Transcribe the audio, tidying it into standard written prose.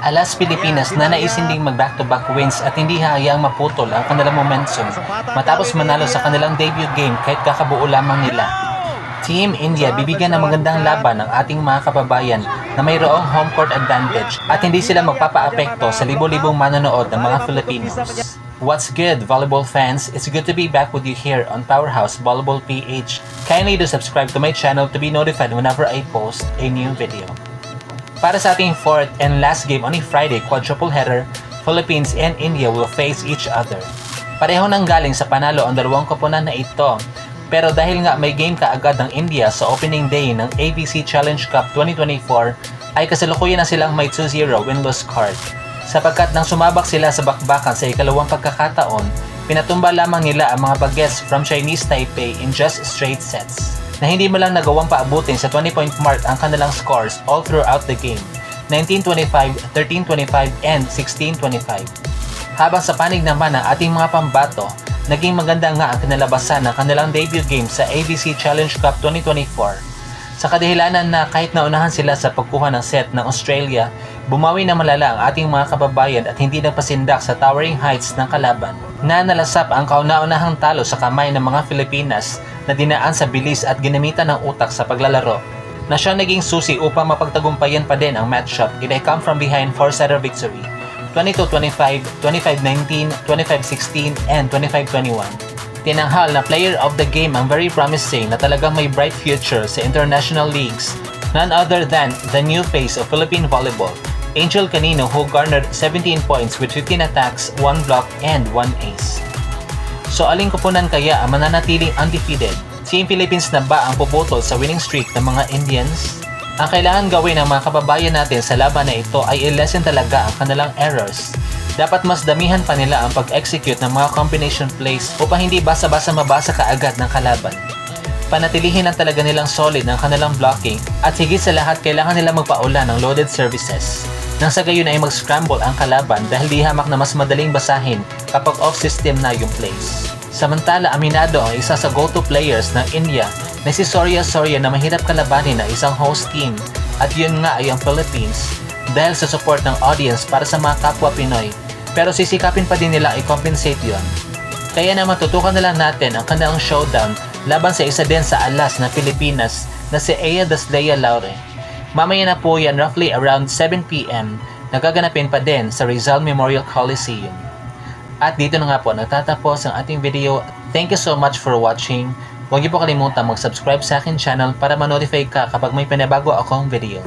Alas Pilipinas na naisin ding mag back-to-back wins at hindi hayaang maputol ang kanilang momentum matapos manalo sa kanilang debut game kahit kakabuo lamang nila. Team India bibigyan ng magandang laban ng ating mga kababayan na mayroong home court advantage at hindi sila magpapaapekto sa libo-libong manonood ng mga Filipinos. What's good, volleyball fans? It's good to be back with you here on Powerhouse Volleyball PH. Kindly do subscribe to my channel to be notified whenever I post a new video. Para sa ating fourth and last game on a Friday quadruple header, Philippines and India will face each other. Pareho nang galing sa panalo ang dalawang koponan na ito, pero dahil nga may game kaagad ng India sa opening day ng ABC Challenge Cup 2024, ay kasalukuyan na silang may 2-0 win-loss card. Sapagkat nang sumabak sila sa bakbakan sa ikalawang pagkakataon, pinatumba lamang nila ang mga bagets from Chinese Taipei in just straight sets, na hindi mo lang nagawang paabutin sa 20-point mark ang kanilang scores all throughout the game, 19-25, 13-25, and 16-25. Habang sa panig naman ng ating mga pambato, naging maganda nga ang kinalabasan ng kanilang debut game sa ABC Challenge Cup 2024. Sa kadahilanan na kahit naunahan sila sa pagkuha ng set ng Australia, bumawi na malala ang ating mga kababayan at hindi nagpasindak sa towering heights ng kalaban, na nalasap ang kauna-unahang talo sa kamay ng mga Filipinas na dinaan sa bilis at ginamitan ng utak sa paglalaro, na siya naging susi upang mapagtagumpayan pa din ang matchup in a come from behind 4-setter victory, 22-25, 25-19, 25-16, and 25-21. Tinanghal na player of the game ang very promising na talagang may bright future sa international leagues, none other than the new face of Philippine volleyball, Angel Canino, who garnered 17 points with 15 attacks, 1 block, and 1 ace. So aling koponan kaya ang mananatiling undefeated? Team Philippines na ba ang puputol sa winning streak ng mga Indians? Ang kailangan gawin ng mga kababayan natin sa laban na ito ay i-lessen talaga ang kanilang errors. Dapat mas damihan pa nila ang pag-execute ng mga combination plays upang hindi basa-basa mabasa kaagad ng kalaban. Panatilihin lang talaga nilang solid ang kanilang blocking at higit sa lahat kailangan nila magpaula ng loaded services, nang sa gayon ay mag-scramble ang kalaban dahil di hamak na mas madaling basahin kapag off-system na yung plays. Samantala, aminado ang isa sa go-to players ng India na si Soria na mahirap kalabanin ng isang host team, at yun nga ay ang Philippines dahil sa support ng audience para sa mga kapwa Pinoy, pero sisikapin pa din nila i-compensate yun. Kaya naman tutukan na lang natin ang kanilang showdown laban sa isa din sa alas na Pilipinas na si Ea Daslea Laure. Mamaya na po yan roughly around 7 PM, nagaganapin pa din sa Rizal Memorial Coliseum. At dito na nga po natatapos ang ating video. Thank you so much for watching. Huwag niyo po kalimutan mag-subscribe sa akin channel para ma-notify ka kapag may pinabago akong video.